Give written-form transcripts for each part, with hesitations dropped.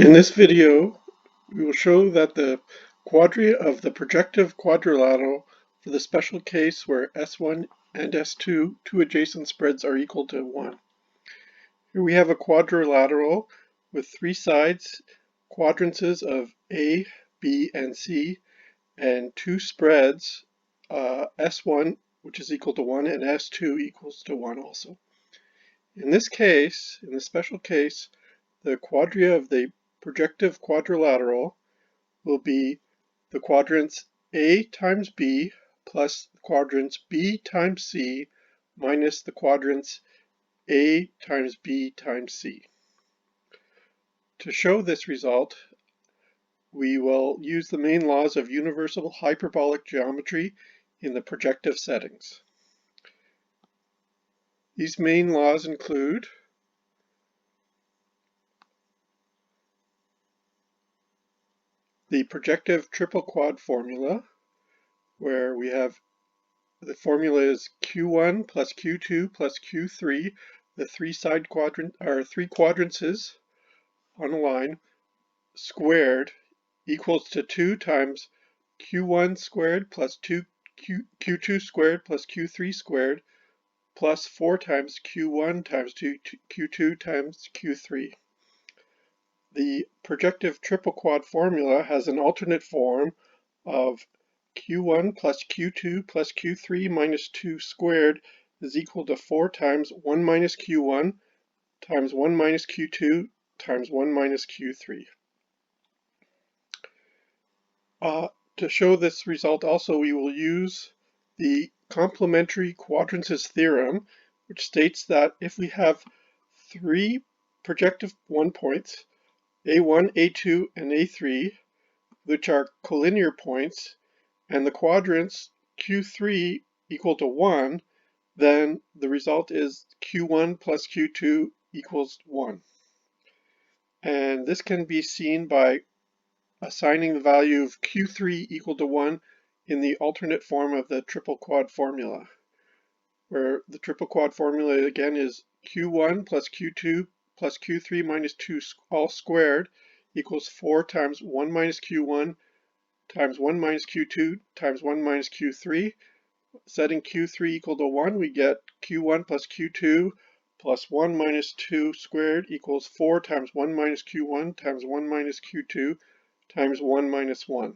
In this video, we will show that the quadria of the projective quadrilateral for the special case where S1 and S2, two adjacent spreads, are equal to 1. Here we have a quadrilateral with three sides, quadrances of A, B, and C, and two spreads, S1, which is equal to 1, and S2 equals to 1 also. In this case, in the special case, the quadria of the projective quadrilateral will be the quadrants A times B plus the quadrants B times C minus the quadrants A times B times C. To show this result, we will use the main laws of universal hyperbolic geometry in the projective settings. These main laws include the projective triple quad formula, where we have the formula is Q1 plus Q2 plus Q3, the three quadrances on a line, squared equals to 2 times Q1 squared plus Q2 squared plus Q3 squared plus 4 times Q1 times Q2 times Q3. The projective triple quad formula has an alternate form of Q1 plus Q2 plus Q3 minus 2 squared is equal to 4 times 1 minus Q1 times 1 minus Q2 times 1 minus Q3. To show this result also, we will use the complementary quadrances theorem, which states that if we have three projective one points, A1, A2, and A3, which are collinear points, and the quadrants Q3 equal to 1, then the result is Q1 plus Q2 equals 1. And this can be seen by assigning the value of Q3 equal to 1 in the alternate form of the triple quad formula, where the triple quad formula again is Q1 plus Q2 plus Q3 minus 2 all squared equals 4 times 1 minus Q1 times 1 minus Q2 times 1 minus Q3. Setting Q3 equal to 1, we get Q1 plus Q2 plus 1 minus 2 squared equals 4 times 1 minus Q1 times 1 minus Q2 times 1 minus 1.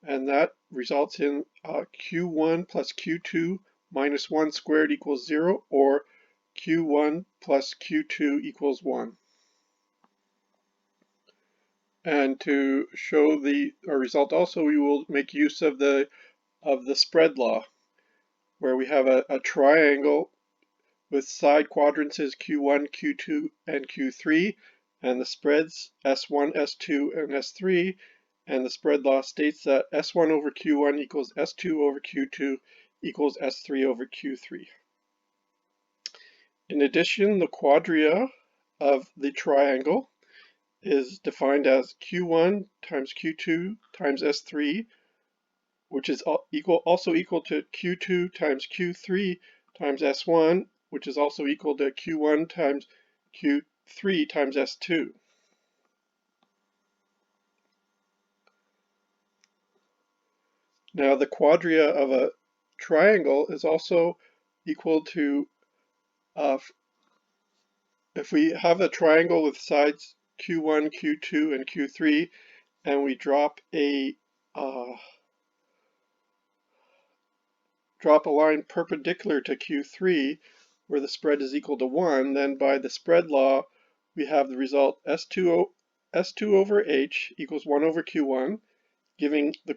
And that results in Q1 plus Q2 minus 1 squared equals 0, or Q1 plus Q2 equals 1. And to show the result also, we will make use of the spread law, where we have a triangle with side quadrants as Q1, Q2, and Q3, and the spreads S1, S2, and S3, and the spread law states that S1 over Q1 equals S2 over Q2 equals S3 over Q3. In addition, the quadria of the triangle is defined as Q1 times Q2 times S3, which is also equal to Q2 times Q3 times S1, which is also equal to Q1 times Q3 times S2. Now the quadria of a triangle is also equal to, if we have a triangle with sides Q1, Q2, and Q3, and we drop a line perpendicular to Q3 where the spread is equal to 1, then by the spread law we have the result S2 over H equals 1 over Q1, giving the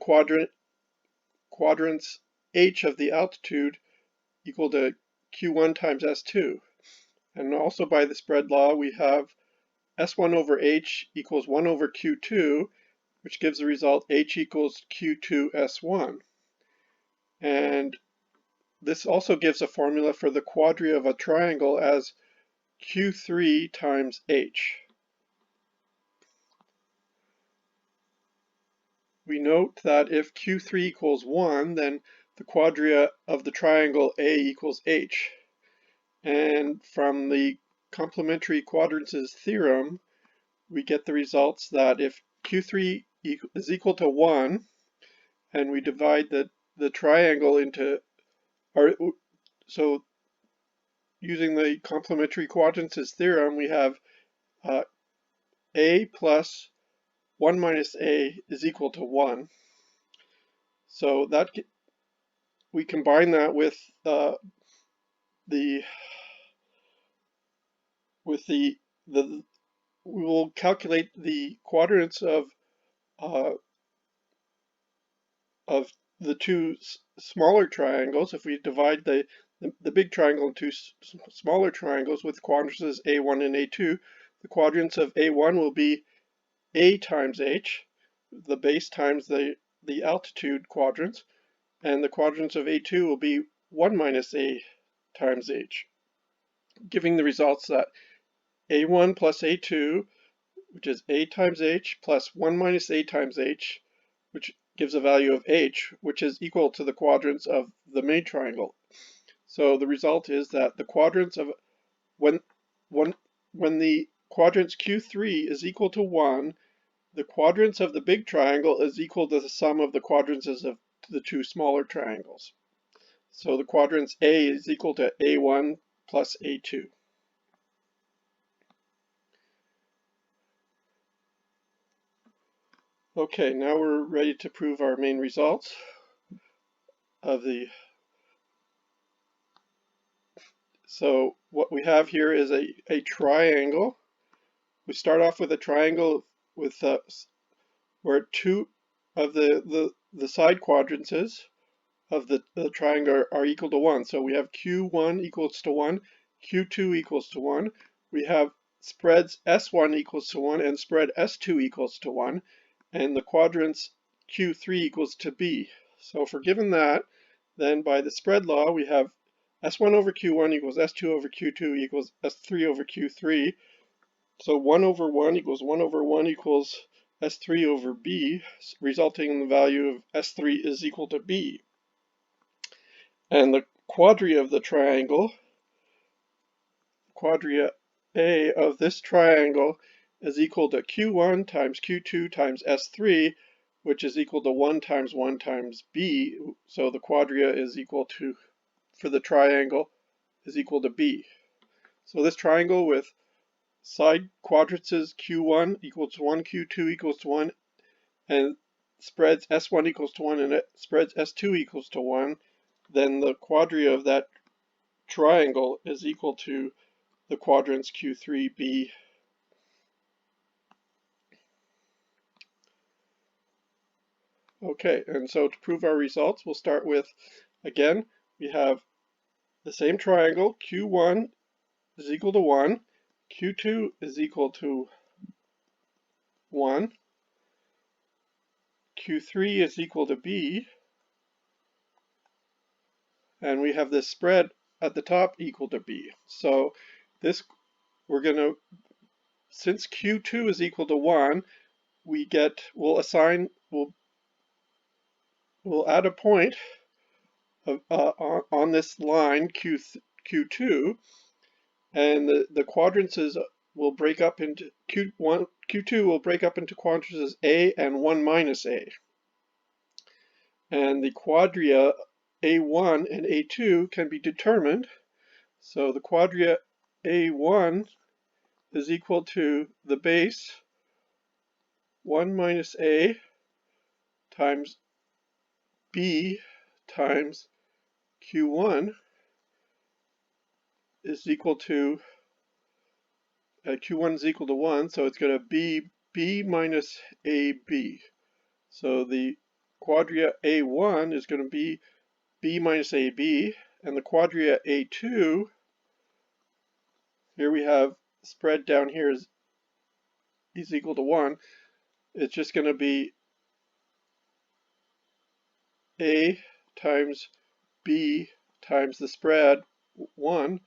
quadrants H of the altitude equal to Q1 times S2. And also by the spread law we have S1 over H equals 1 over Q2, which gives the result H equals Q2 S1. And this also gives a formula for the quadria of a triangle as Q3 times H. We note that if Q3 equals 1, then the quadria of the triangle A equals H. And from the complementary quadrances theorem, we get the results that if Q3 is equal to 1, and we divide the triangle into, so using the complementary quadrances theorem, we have A plus 1 minus A is equal to 1. So that we combine that with the we will calculate the quadrants of the two smaller triangles. If we divide the big triangle into smaller triangles with quadrances A1 and A2, the quadrants of A1 will be A times H, the base times the altitude quadrants, and the quadrants of A2 will be 1 minus A times H, giving the results that A1 plus A2, which is A times H, plus 1 minus A times H, which gives a value of H, which is equal to the quadrants of the main triangle. So the result is that the quadrants of, when the quadrants Q3 is equal to 1, the quadrants of the big triangle is equal to the sum of the quadrants of the two smaller triangles. So the quadrants A is equal to A1 plus A2. Okay, now we're ready to prove our main results of the. So what we have here is a triangle. We start off with a triangle with where two of the side quadrants of the triangle are equal to 1. So we have Q1 equals to 1, Q2 equals to 1. We have spreads S1 equals to 1 and spread S2 equals to 1. And the quadrants Q3 equals to B. So if we're given that, then by the spread law, we have S1 over Q1 equals S2 over Q2 equals S3 over Q3. So 1 over 1 equals 1 over 1 equals S3 over B, resulting in the value of S3 is equal to B. And the quadria of the triangle, quadria A of this triangle, is equal to Q1 times Q2 times S3, which is equal to 1 times B. So the quadria is equal to, for the triangle, is equal to B. So this triangle with side quadrants is Q1 equals to 1, Q2 equals to 1, and spreads S1 equals to 1, and it spreads S2 equals to 1, then the quadria of that triangle is equal to the quadrants Q3, B. Okay, and so to prove our results, we'll start with, again, we have the same triangle, Q1 is equal to 1, Q2 is equal to 1, Q3 is equal to B, and we have this spread at the top equal to B. So this, since Q2 is equal to 1, we'll add a point on this line Q2, and the quadrants will break up into Q2 will break up into quadrants as A and 1 minus A. And the quadria A1 and A2 can be determined. So the quadria A1 is equal to the base 1 minus A times B times Q1 is equal to, Q1 is equal to 1, so it's going to be B minus AB. So the quadria A1 is going to be B minus AB, and the quadria A2, here we have spread down here is equal to 1. It's just going to be A times B times the spread 1,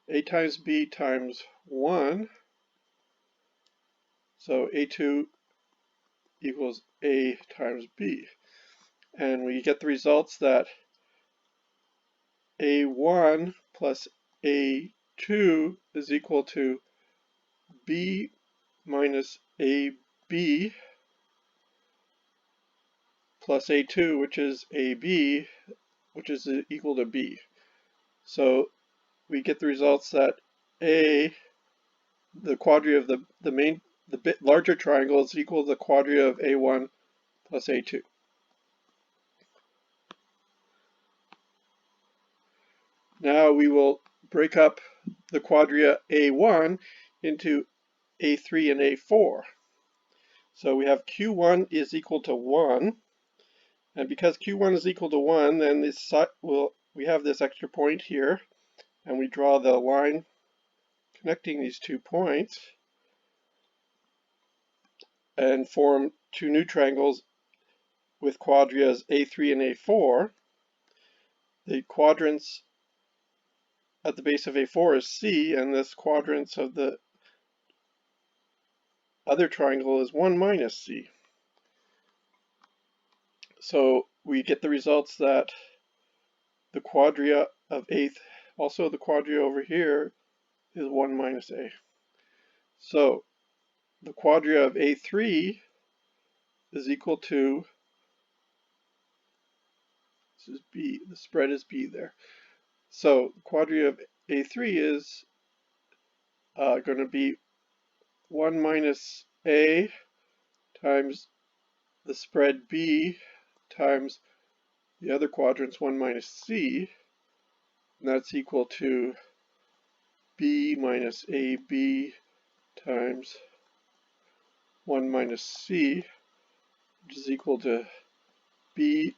A times B times 1, so A2 equals A times B. And we get the results that A1 plus A2 A2 is equal to B minus AB plus A2, which is AB, which is equal to B. So we get the results that A, the quadria of the bit larger triangle, is equal to the quadria of A1 plus A2. Now we will break up the quadria A1 into A3 and A4. So we have Q1 is equal to 1, and because Q1 is equal to 1, then we have this extra point here, and we draw the line connecting these 2 points and form 2 new triangles with quadrias A3 and A4. The quadrants at the base of A4 is C, and this quadrants of the other triangle is 1 minus C. So we get the results that the quadria of also the quadria over here is 1 minus A. So the quadria of A3 is equal to, this is B, the spread is B there. So the quadria of A3 is going to be 1 minus A times the spread B times the other quadrant's 1 minus C, and that's equal to B minus AB times 1 minus C, which is equal to B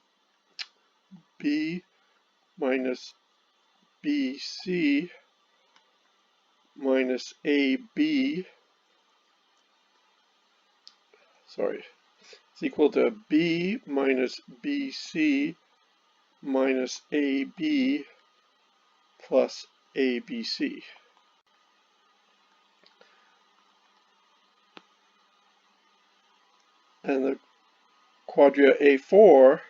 minus BC minus AB, it's equal to B minus BC minus AB plus ABC. And the quadria A4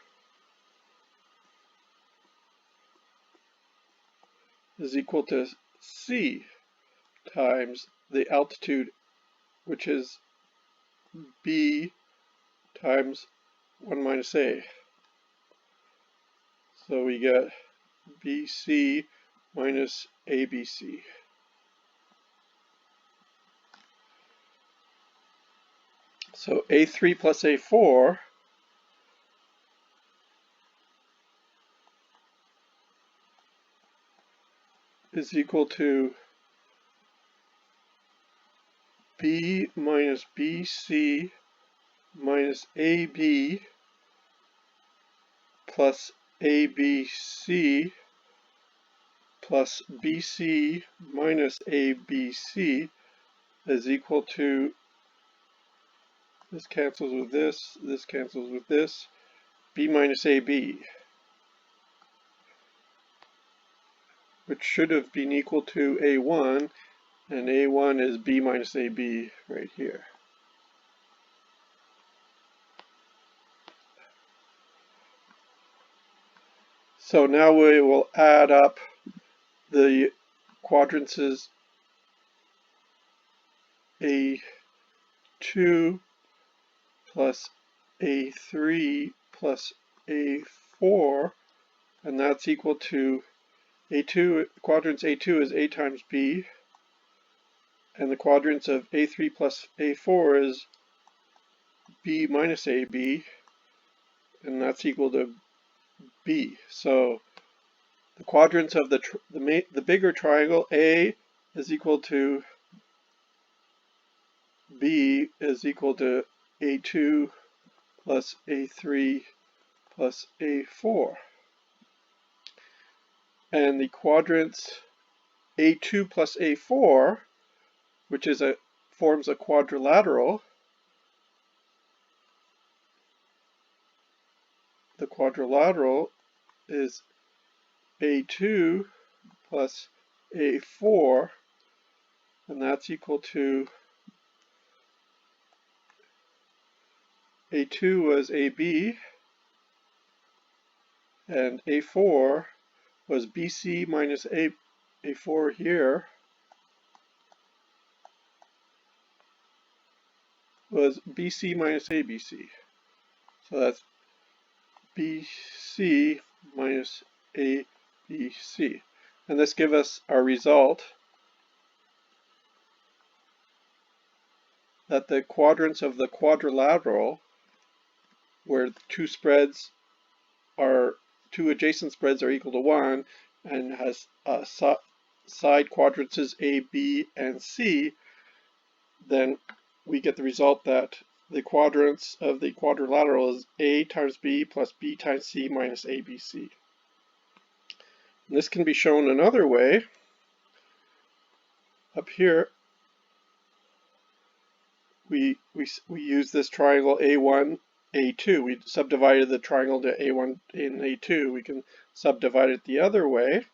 is equal to C times the altitude, which is B times 1 minus A. So we get BC minus ABC. So A3 plus A4 is equal to B minus BC minus AB plus ABC plus BC minus ABC is equal to, this cancels with this cancels with this, B minus AB, which should have been equal to A1, and A1 is B minus AB right here. So now we will add up the quadrants A2 plus A3 plus A4, and that's equal to A2, quadrants A2 is A times B, and the quadrants of A3 plus A4 is B minus AB, and that's equal to B. So the quadrants of the bigger triangle, A is equal to B is equal to A2 plus A3 plus A4. And the quadrants A2 plus A4, which forms a quadrilateral, the quadrilateral is A2 plus A4, and that's equal to, A2 was AB, and A4 was BC minus A4 here, was BC minus ABC. So that's BC minus ABC. And this gives us our result that the quadrants of the quadrilateral, where two adjacent spreads are equal to 1 and has side quadrants A, B, and C, then we get the result that the quadrants of the quadrilateral is A times B plus B times C minus ABC. And this can be shown another way. Up here, we use this triangle A1, A2. We subdivided the triangle to A1 and A2. We can subdivide it the other way.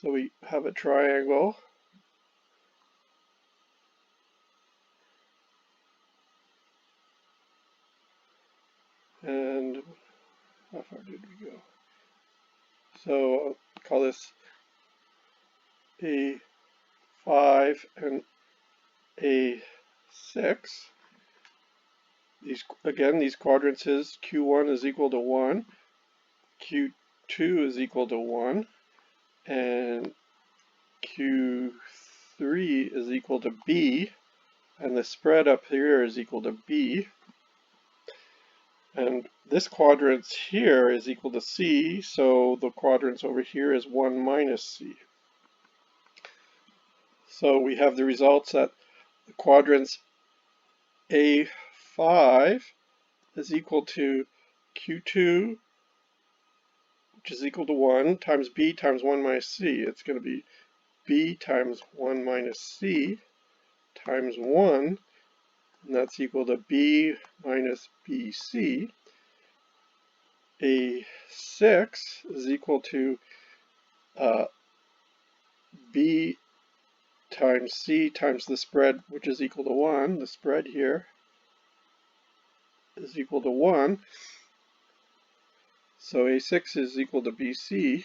So we have a triangle. And how far did we go? So I'll call this A5 and A6. These quadrants is Q1 is equal to 1, Q2 is equal to 1, and Q3 is equal to B, and the spread up here is equal to B. And this quadrant here is equal to C, so the quadrants over here is 1 minus C. So we have the results that the quadrants A5 is equal to Q2, which is equal to 1, times B times 1 minus C. It's going to be B times 1 minus C times 1, and that's equal to B minus BC. A6 is equal to B times C times the spread, which is equal to 1. The spread here is equal to 1. So A6 is equal to BC.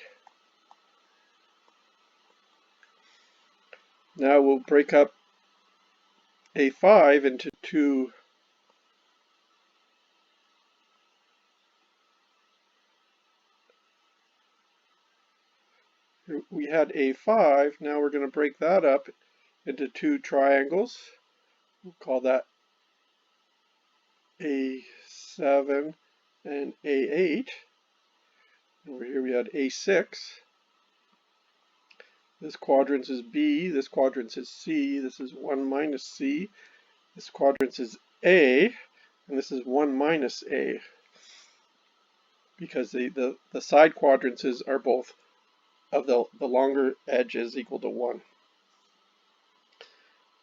Now we'll break up A5 into two we had A5, now we're going to break that up into two triangles. We'll call that A7 and A8. Over here we had A6. This quadrant is B, this quadrant is C, this is 1 minus C, this quadrant is A, and this is 1 minus A, because the side quadrants are both of the longer edge is equal to 1.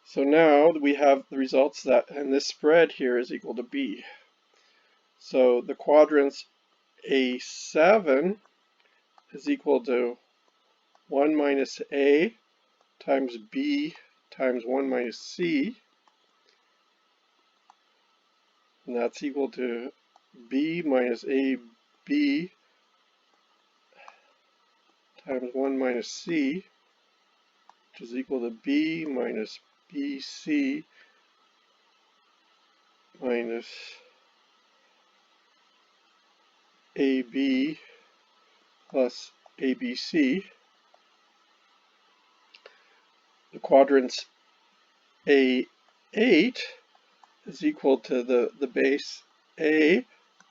So now we have the results that, and this spread here is equal to B. So the quadrants A7 is equal to 1 minus A times B times 1 minus C, and that's equal to B minus AB times 1 minus C, which is equal to B minus BC minus AB plus ABC. The quadrants A8 is equal to the base A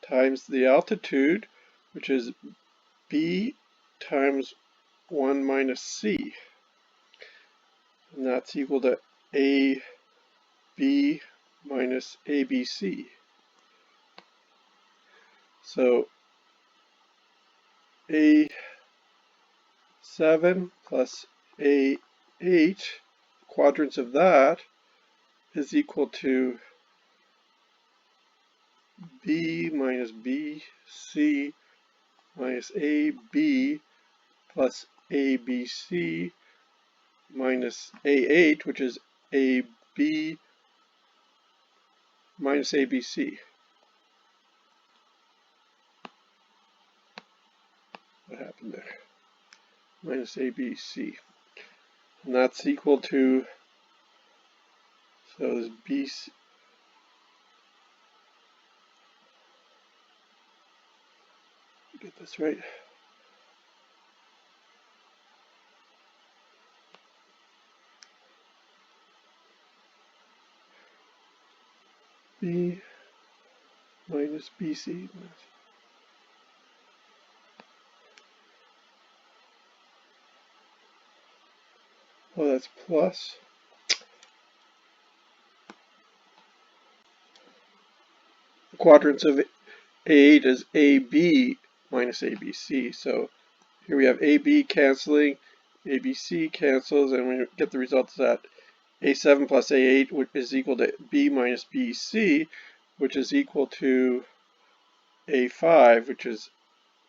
times the altitude, which is B times 1 minus C. And that's equal to AB minus ABC. So A7 plus A8, quadrants of that, is equal to B minus BC minus AB plus ABC minus A8, which is AB minus ABC. What happened there? Minus ABC. and that's equal to, so this B, get this right, B minus BC. Oh, that's plus. The quadrants of A8 is AB minus ABC. So here we have AB canceling, ABC cancels, and we get the results that A7 plus A8 is equal to B minus BC, which is equal to A5, which is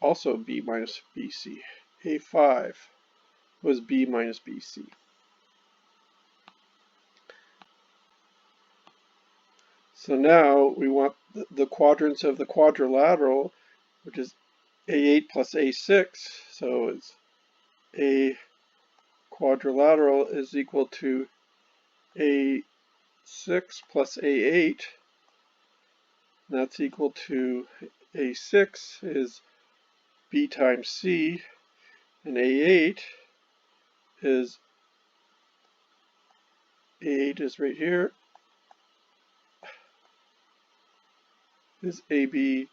also B minus BC. A5 was B minus BC. So now we want the quadrants of the quadrilateral, which is A8 plus A6. So it's A quadrilateral is equal to A6 plus A8. That's equal to A6 is B times C, and A8 is right here, is AB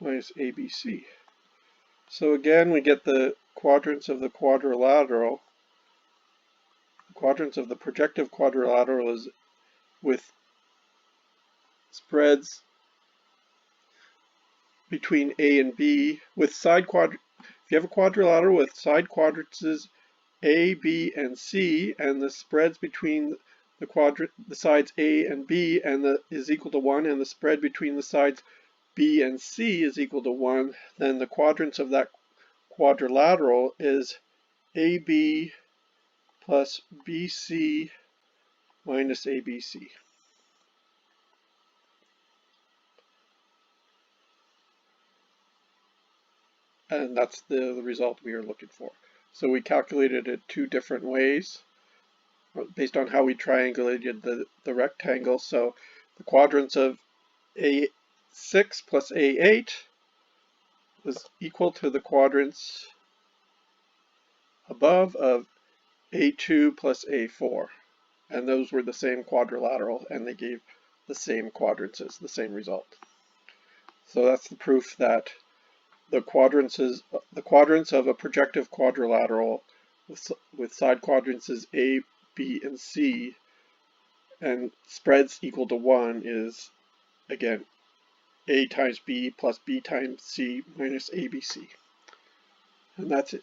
minus ABC. So again, we get the quadrants of the quadrilateral. The quadrants of the projective quadrilateral is with spreads between A and B, with side if you have a quadrilateral with side quadrants A, B, and C, and the spreads between the sides A and B is equal to 1, and the spread between the sides B and C is equal to 1, then the quadrants of that quadrilateral is AB plus BC minus ABC. And that's the result we are looking for. So we calculated it two different ways based on how we triangulated the rectangle. So the quadrants of A6 plus A8 was equal to the quadrants above of A2 plus A4. And those were the same quadrilateral, and they gave the same quadrants, the same result. So that's the proof that the quadrants of a projective quadrilateral with side quadrants is A, B, and C, and spreads equal to 1 is, again, A times B plus B times C minus ABC. And that's it.